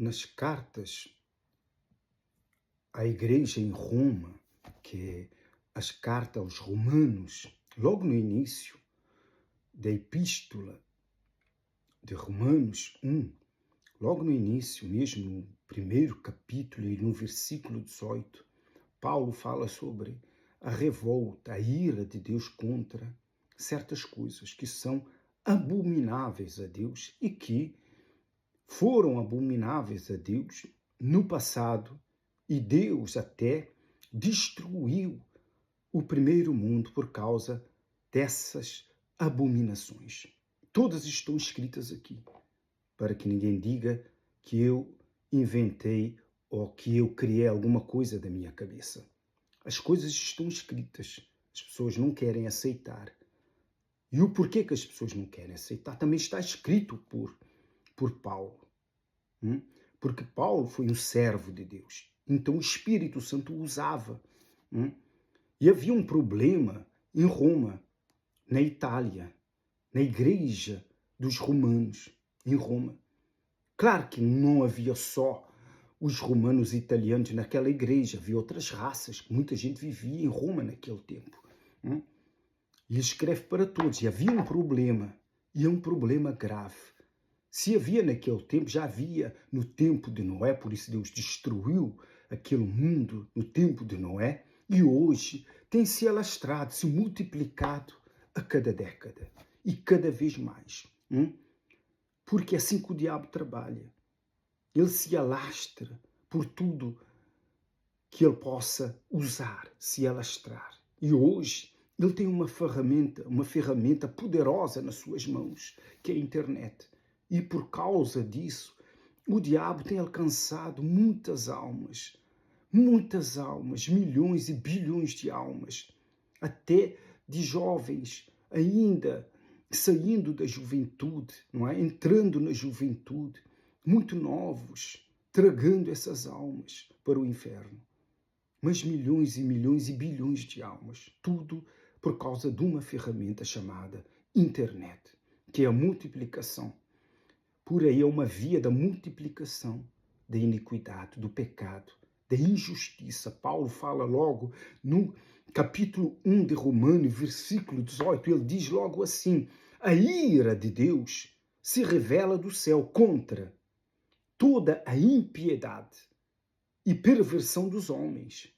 nas cartas à igreja em Roma, que é as cartas aos Romanos, logo no início da epístola de Romanos 1, logo no início, mesmo no primeiro capítulo e no versículo 18, Paulo fala sobre a revolta, a ira de Deus contra certas coisas que são abomináveis a Deus e que foram abomináveis a Deus no passado, e Deus até destruiu o primeiro mundo por causa dessas abominações. Todas estão escritas aqui, para que ninguém diga que eu inventei ou que eu criei alguma coisa da minha cabeça. As coisas estão escritas, as pessoas não querem aceitar. E o porquê que as pessoas não querem aceitar também está escrito por Paulo. Porque Paulo foi um servo de Deus. Então o Espírito Santo o usava. E havia um problema em Roma, na Itália, na igreja dos romanos, em Roma. Claro que não havia só os romanos italianos naquela igreja, havia outras raças, muita gente vivia em Roma naquele tempo. E ele escreve para todos, e havia um problema, e é um problema grave. Se havia naquele tempo, já havia no tempo de Noé, por isso Deus destruiu aquele mundo no tempo de Noé, e hoje tem se alastrado, se multiplicado a cada década, e cada vez mais. Porque é assim que o diabo trabalha. Ele se alastra por tudo que ele possa usar, se alastrar. E hoje ele tem uma ferramenta poderosa nas suas mãos, que é a internet. E por causa disso, o diabo tem alcançado muitas almas, milhões e bilhões de almas, até de jovens ainda saindo da juventude, não é? Entrando na juventude, muito novos, tragando essas almas para o inferno. Mas milhões e milhões e bilhões de almas, tudo por causa de uma ferramenta chamada internet, que é a multiplicação. Por aí é uma via da multiplicação da iniquidade, do pecado, da injustiça. Paulo fala logo no capítulo 1 de Romanos, versículo 18, ele diz logo assim: a ira de Deus se revela do céu contra toda a impiedade e perversão dos homens,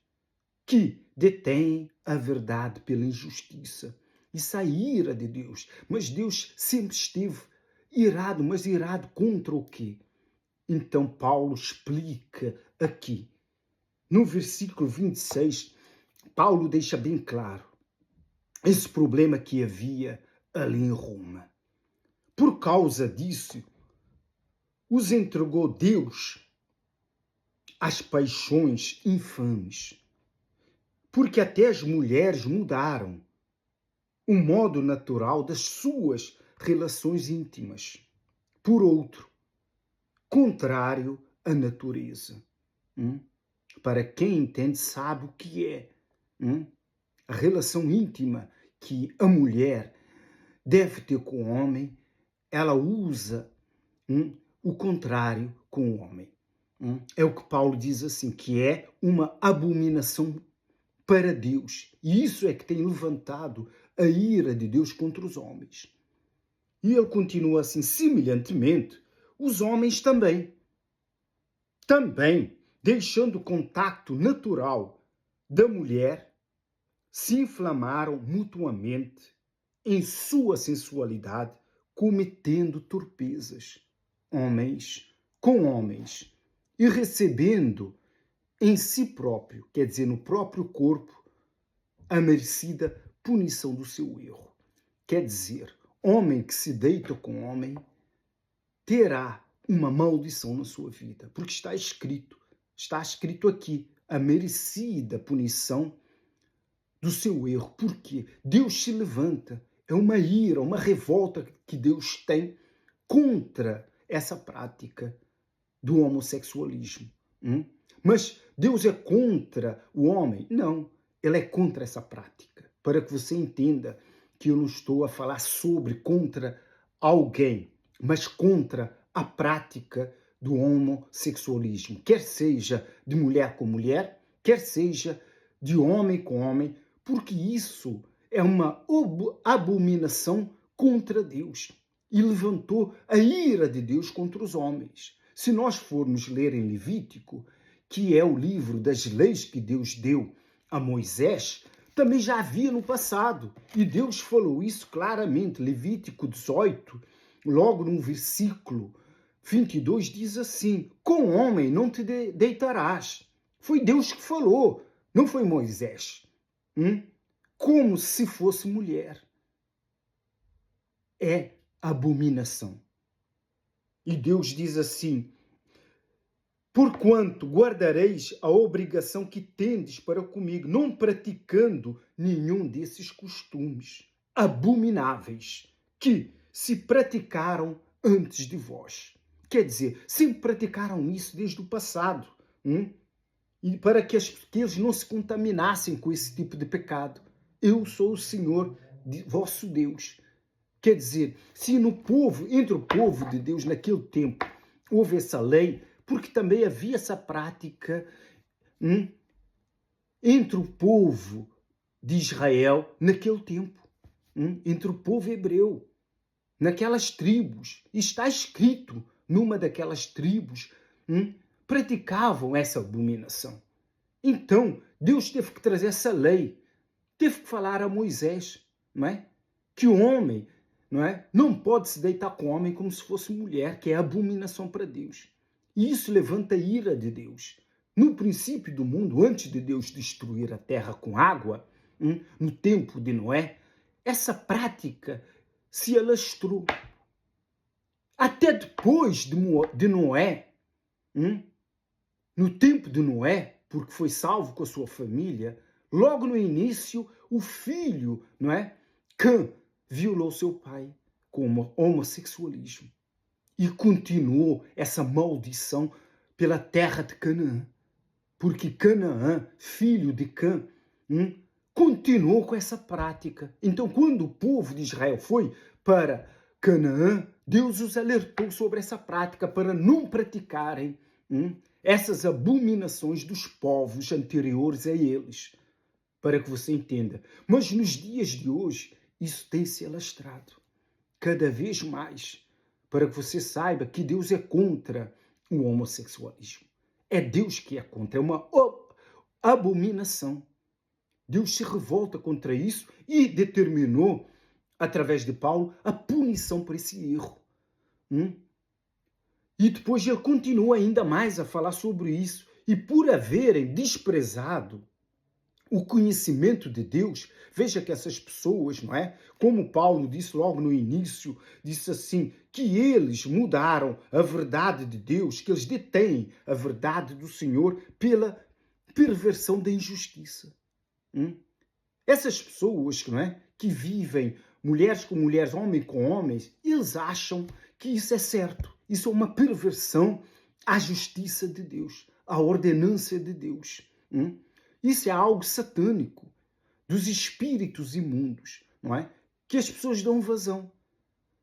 que detêm a verdade pela injustiça. Isso é a ira de Deus. Mas Deus sempre esteve irado, mas irado contra o quê? Então Paulo explica aqui. No versículo 26, Paulo deixa bem claro esse problema que havia ali em Roma. Por causa disso, os entregou Deus às paixões infames, porque até as mulheres mudaram o modo natural das suas relações íntimas por outro, contrário à natureza. Para quem entende, sabe o que é a relação íntima que a mulher deve ter com o homem. Ela usa o contrário com o homem. É o que Paulo diz assim, que é uma abominação para Deus. E isso é que tem levantado a ira de Deus contra os homens. E ele continua assim: semelhantemente, os homens também, deixando o contato natural da mulher, se inflamaram mutuamente em sua sensualidade, cometendo torpezas, homens com homens, e recebendo em si próprio, quer dizer, no próprio corpo, a merecida punição do seu erro. Quer dizer, homem que se deita com homem terá uma maldição na sua vida, porque está escrito aqui, a merecida punição do seu erro. Porque Deus se levanta, é uma ira, uma revolta que Deus tem contra essa prática do homossexualismo. Mas Deus é contra o homem? Não, ele é contra essa prática. Para que você entenda que eu não estou a falar contra alguém, mas contra a prática do homossexualismo, quer seja de mulher com mulher, quer seja de homem com homem, porque isso é uma abominação contra Deus e levantou a ira de Deus contra os homens. Se nós formos ler em Levítico, que é o livro das leis que Deus deu a Moisés, também já havia no passado. E Deus falou isso claramente. Levítico 18, logo no versículo 22, diz assim: com homem não te deitarás. Foi Deus que falou, não foi Moisés. Como se fosse mulher. É abominação. E Deus diz assim: porquanto guardareis a obrigação que tendes para comigo, não praticando nenhum desses costumes abomináveis que se praticaram antes de vós. Quer dizer, sempre praticaram isso desde o passado. E para que eles não se contaminassem com esse tipo de pecado. Eu sou o Senhor, vosso Deus. Quer dizer, se entre o povo de Deus naquele tempo houve essa lei, porque também havia essa prática entre o povo de Israel naquele tempo, entre o povo hebreu, naquelas tribos. E está escrito, numa daquelas tribos, praticavam essa abominação. Então, Deus teve que trazer essa lei, teve que falar a Moisés, não é? Que o homem, não é? Não pode se deitar com o homem como se fosse mulher, que é abominação para Deus. E isso levanta a ira de Deus. No princípio do mundo, antes de Deus destruir a terra com água, no tempo de Noé, essa prática se alastrou. Até depois de Noé, no tempo de Noé, porque foi salvo com a sua família, logo no início, o filho, não é? Cã violou seu pai com homossexualismo. E continuou essa maldição pela terra de Canaã. Porque Canaã, filho de Cã, continuou com essa prática. Então, quando o povo de Israel foi para Canaã, Deus os alertou sobre essa prática para não praticarem essas abominações dos povos anteriores a eles. Para que você entenda. Mas nos dias de hoje, isso tem se alastrado cada vez mais. Para que você saiba que Deus é contra o homossexualismo. É Deus que é contra, é uma abominação. Deus se revolta contra isso e determinou, através de Paulo, a punição por esse erro. E depois ele continua ainda mais a falar sobre isso. E por haverem desprezado o conhecimento de Deus, veja que essas pessoas, não é? Como Paulo disse logo no início, disse assim, que eles mudaram a verdade de Deus, que eles detêm a verdade do Senhor pela perversão da injustiça. Essas pessoas, não é? Que vivem mulheres com mulheres, homens com homens, eles acham que isso é certo. Isso é uma perversão à justiça de Deus, à ordenança de Deus. Isso é algo satânico, dos espíritos imundos, não é? Que as pessoas dão vazão.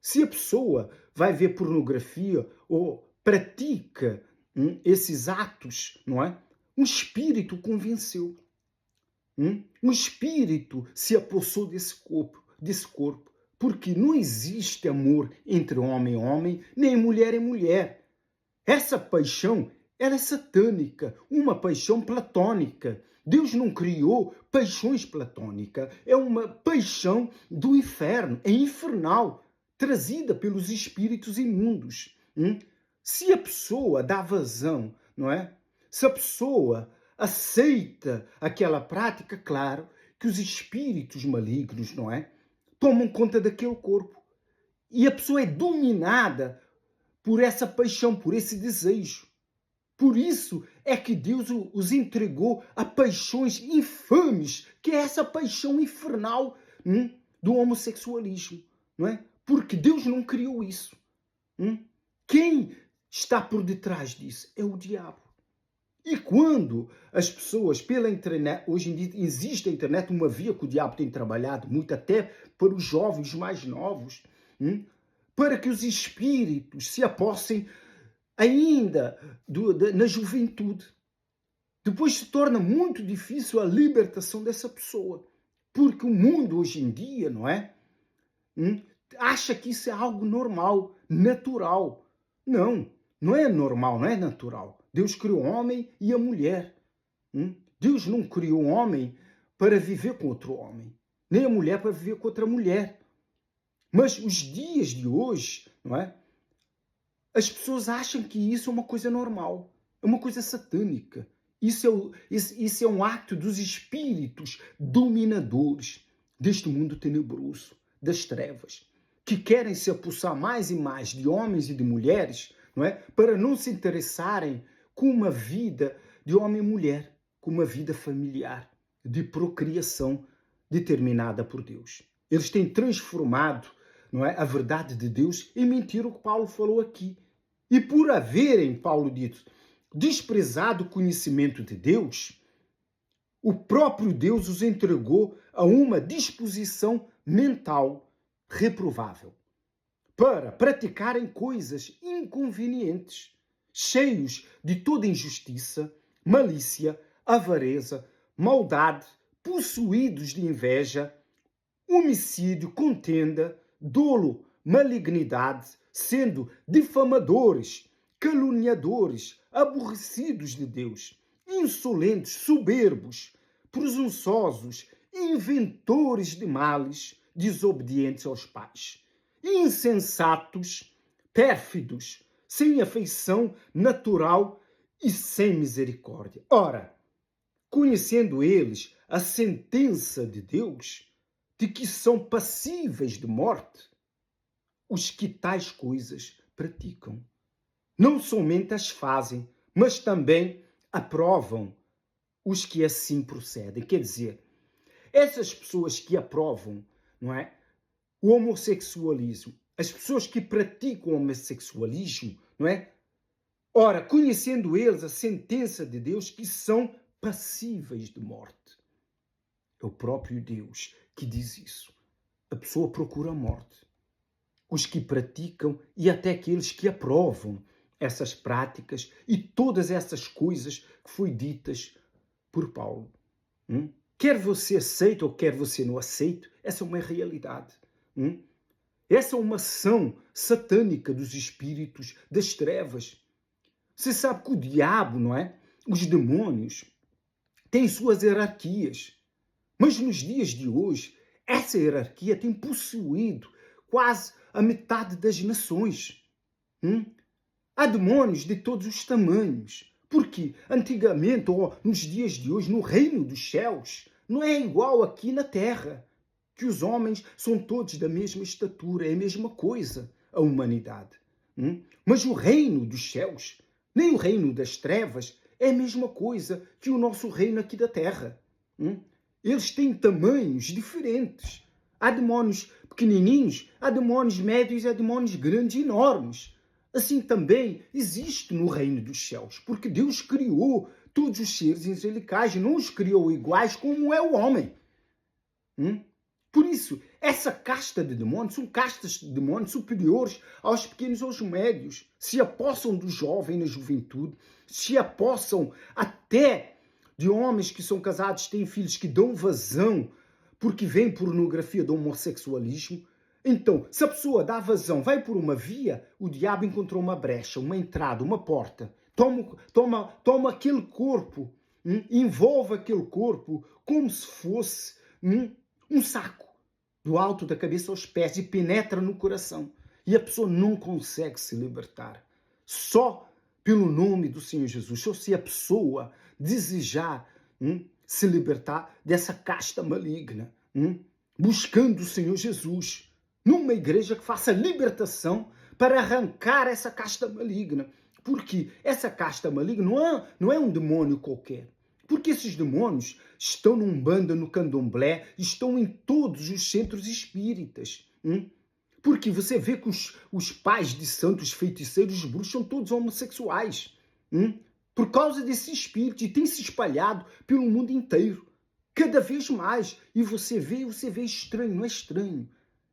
Se a pessoa vai ver pornografia ou pratica esses atos, não é? Um espírito convenceu. Um espírito se apossou desse corpo, porque não existe amor entre homem e homem, nem mulher e mulher. Essa paixão, ela é satânica, uma paixão platônica. Deus não criou paixões platônicas, é uma paixão do inferno, é infernal, trazida pelos espíritos imundos. Se a pessoa dá vazão, não é? Se a pessoa aceita aquela prática, claro que os espíritos malignos, não é? Tomam conta daquele corpo. E a pessoa é dominada por essa paixão, por esse desejo. Por isso é que Deus os entregou a paixões infames, que é essa paixão infernal do homossexualismo, não é? Porque Deus não criou isso. Quem está por detrás disso é o diabo. E quando as pessoas, pela internet, hoje em dia existe a internet, uma via que o diabo tem trabalhado muito, até para os jovens mais novos, para que os espíritos se apossem ainda na juventude. Depois se torna muito difícil a libertação dessa pessoa, porque o mundo hoje em dia, não é? Acha que isso é algo normal, natural. Não, não é normal, não é natural. Deus criou o homem e a mulher. Deus não criou o homem para viver com outro homem, nem a mulher para viver com outra mulher. Mas os dias de hoje, não é? As pessoas acham que isso é uma coisa normal, é uma coisa satânica. Isso é um acto dos espíritos dominadores deste mundo tenebroso, das trevas, que querem se apossar mais e mais de homens e de mulheres, não é? Para não se interessarem com uma vida de homem e mulher, com uma vida familiar, de procriação determinada por Deus. Eles têm transformado, não é, a verdade de Deus em mentira, o que Paulo falou aqui. E por haverem, Paulo dito, desprezado o conhecimento de Deus, o próprio Deus os entregou a uma disposição mental reprovável para praticarem coisas inconvenientes, cheios de toda injustiça, malícia, avareza, maldade, possuídos de inveja, homicídio, contenda, dolo, malignidade, sendo difamadores, caluniadores, aborrecidos de Deus, insolentes, soberbos, presunçosos, inventores de males, desobedientes aos pais, insensatos, pérfidos, sem afeição natural e sem misericórdia. Ora, conhecendo eles a sentença de Deus, de que são passíveis de morte, os que tais coisas praticam. Não somente as fazem, mas também aprovam os que assim procedem. Quer dizer, essas pessoas que aprovam, não é, o homossexualismo, as pessoas que praticam o homossexualismo, não é? Ora, conhecendo eles a sentença de Deus, que são passíveis de morte. É o próprio Deus que diz isso. A pessoa procura a morte. Os que praticam e até aqueles que aprovam essas práticas e todas essas coisas que foi ditas por Paulo. Quer você aceite ou quer você não aceite, essa é uma realidade. Essa é uma ação satânica dos espíritos das trevas. Você sabe que o diabo, não é? Os demônios têm suas hierarquias. Mas nos dias de hoje, essa hierarquia tem possuído quase a metade das nações. Há demônios de todos os tamanhos. Porque antigamente, ou nos dias de hoje, no reino dos céus, não é igual aqui na terra, que os homens são todos da mesma estatura, é a mesma coisa, a humanidade. Mas o reino dos céus, nem o reino das trevas, é a mesma coisa que o nosso reino aqui da terra. Eles têm tamanhos diferentes. Há demônios pequenininhos, há demônios médios, há demônios grandes e enormes. Assim também existe no reino dos céus, porque Deus criou todos os seres angelicais, não os criou iguais como é o homem. Por isso, essa casta de demônios são castas de demônios superiores aos pequenos e aos médios. Se apossam do jovem na juventude, se apossam até de homens que são casados, têm filhos, que dão vazão porque vem pornografia do homossexualismo. Então, se a pessoa dá vazão, vai por uma via, o diabo encontrou uma brecha, uma entrada, uma porta. Toma aquele corpo, envolve aquele corpo como se fosse um saco, do alto da cabeça aos pés, e penetra no coração. E a pessoa não consegue se libertar. Só pelo nome do Senhor Jesus. Só se a pessoa desejar se libertar dessa casta maligna, buscando o Senhor Jesus, numa igreja que faça libertação para arrancar essa casta maligna. Porque essa casta maligna não é um demônio qualquer. Porque esses demônios estão no Umbanda, no Candomblé, estão em todos os centros espíritas. Porque você vê que os pais de santos, feiticeiros, bruxos, são todos homossexuais. Por causa desse espírito, e tem se espalhado pelo mundo inteiro. Cada vez mais. E você vê estranho, não é estranho.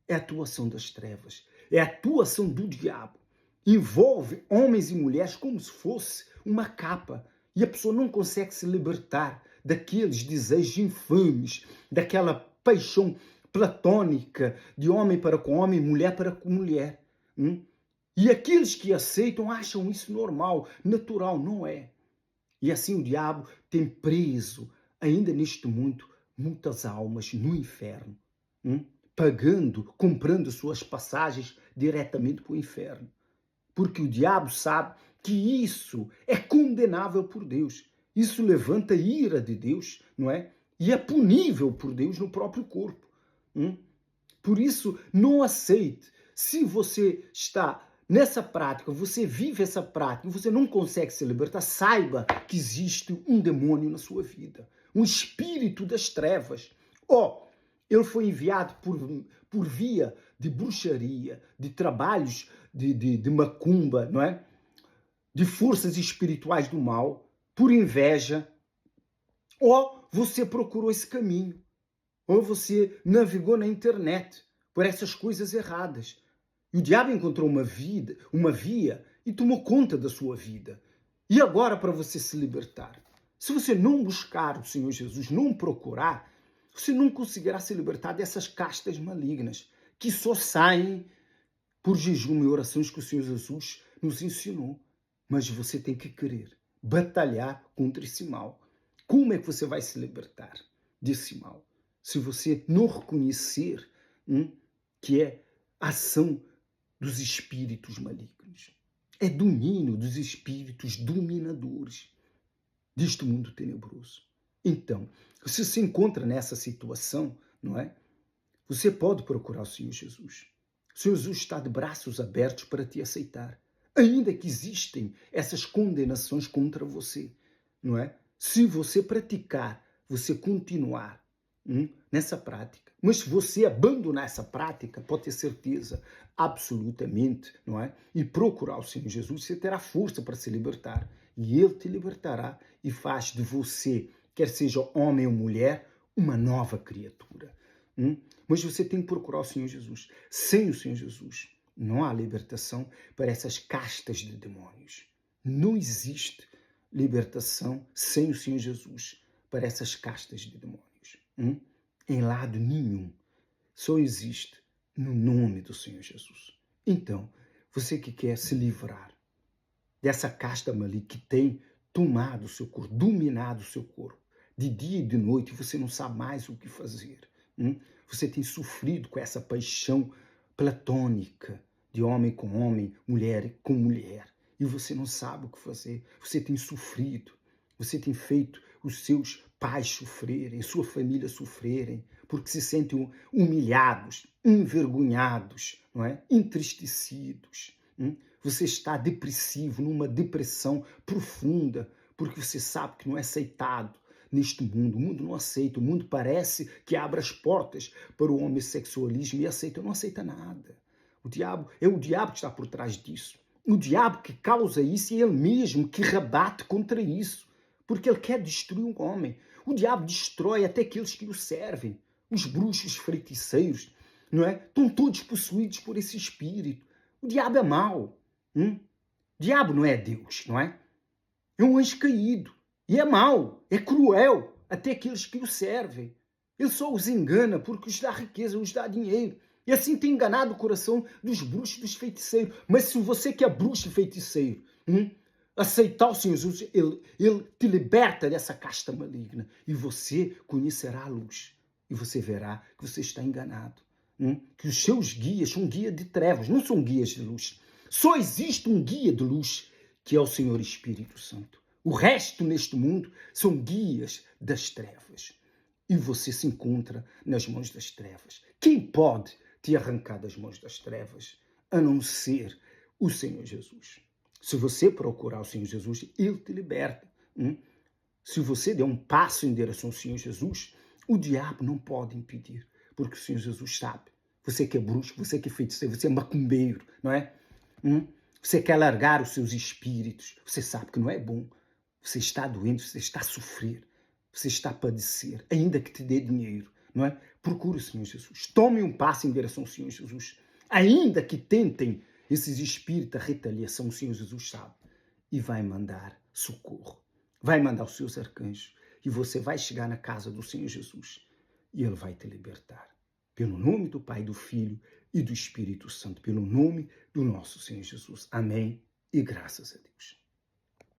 É a atuação das trevas. É a atuação do diabo. envolve homens e mulheres como se fosse uma capa. E a pessoa não consegue se libertar daqueles desejos infames, daquela paixão platônica de homem para com homem, mulher para com mulher. E aqueles que aceitam acham isso normal, natural, não é? E assim o diabo tem preso, ainda neste mundo, muitas almas no inferno, pagando, comprando suas passagens diretamente para o inferno. Porque o diabo sabe que isso é condenável por Deus. Isso levanta a ira de Deus, não é? E é punível por Deus no próprio corpo. Por isso, não aceite. Se você está nessa prática, você vive essa prática, você não consegue se libertar, saiba que existe um demônio na sua vida. Um espírito das trevas. Ele foi enviado por via de bruxaria, de trabalhos de macumba, não é? De forças espirituais do mal, por inveja. Ou você procurou esse caminho. Ou você navegou na internet por essas coisas erradas. E o diabo encontrou uma via e tomou conta da sua vida. E agora, para você se libertar, se você não buscar o Senhor Jesus, não procurar, você não conseguirá se libertar dessas castas malignas que só saem por jejum e orações que o Senhor Jesus nos ensinou. Mas você tem que querer batalhar contra esse mal. Como é que você vai se libertar desse mal? Se você não reconhecer que é ação dos espíritos malignos. É domínio dos espíritos dominadores deste mundo tenebroso. Então, se você se encontra nessa situação, não é? Você pode procurar o Senhor Jesus. O Senhor Jesus está de braços abertos para te aceitar. Ainda que existem essas condenações contra você, não é? Se você praticar, você continuar nessa prática. Mas se você abandonar essa prática, pode ter certeza, absolutamente, não é? E procurar o Senhor Jesus, você terá força para se libertar. E Ele te libertará e faz de você, quer seja homem ou mulher, uma nova criatura. Mas você tem que procurar o Senhor Jesus. Sem o Senhor Jesus, não há libertação para essas castas de demônios. Não existe libertação sem o Senhor Jesus para essas castas de demônios. Em lado nenhum. Só existe no nome do Senhor Jesus. Então, você que quer se livrar dessa casta maligna que tem tomado o seu corpo, dominado o seu corpo, de dia e de noite, você não sabe mais o que fazer. Você tem sofrido com essa paixão platônica de homem com homem, mulher com mulher, e você não sabe o que fazer. Você tem sofrido, você tem feito os seus pais sofrerem, sua família sofrerem, porque se sentem humilhados, envergonhados, não é? Entristecidos. Você está depressivo, numa depressão profunda, porque você sabe que não é aceitado neste mundo. O mundo não aceita. O mundo parece que abre as portas para o homossexualismo e aceita. Não aceita nada. O diabo que está por trás disso. O diabo que causa isso é ele mesmo que rebate contra isso, porque ele quer destruir um homem. O diabo destrói até aqueles que o servem. Os bruxos, feiticeiros, não é? Estão todos possuídos por esse espírito. O diabo é mau. O diabo não é Deus, não é? É um anjo caído. E é mau, é cruel, até aqueles que o servem. Ele só os engana porque os dá riqueza, os dá dinheiro. E assim tem enganado o coração dos bruxos, dos feiticeiros. Mas se você que é bruxo e feiticeiro, aceitar o Senhor Jesus, ele te liberta dessa casta maligna. E você conhecerá a luz. E você verá que você está enganado. Que os seus guias são guias de trevas, não são guias de luz. Só existe um guia de luz, que é o Senhor Espírito Santo. O resto neste mundo são guias das trevas. E você se encontra nas mãos das trevas. Quem pode te arrancar das mãos das trevas, a não ser o Senhor Jesus? Se você procurar o Senhor Jesus, Ele te liberta. Se você der um passo em direção ao Senhor Jesus, o diabo não pode impedir, porque o Senhor Jesus sabe. Você que é bruxo, você que é feiticeiro, você é macumbeiro, não é? Você quer largar os seus espíritos, você sabe que não é bom. Você está doente, você está a sofrer, você está a padecer, ainda que te dê dinheiro, não é? Procure o Senhor Jesus. Tome um passo em direção ao Senhor Jesus. Ainda que tentem Esses espíritos, a retaliação, o Senhor Jesus sabe. E vai mandar socorro. Vai mandar os seus arcanjos. E você vai chegar na casa do Senhor Jesus. E Ele vai te libertar. Pelo nome do Pai, do Filho e do Espírito Santo. Pelo nome do nosso Senhor Jesus. Amém. E graças a Deus.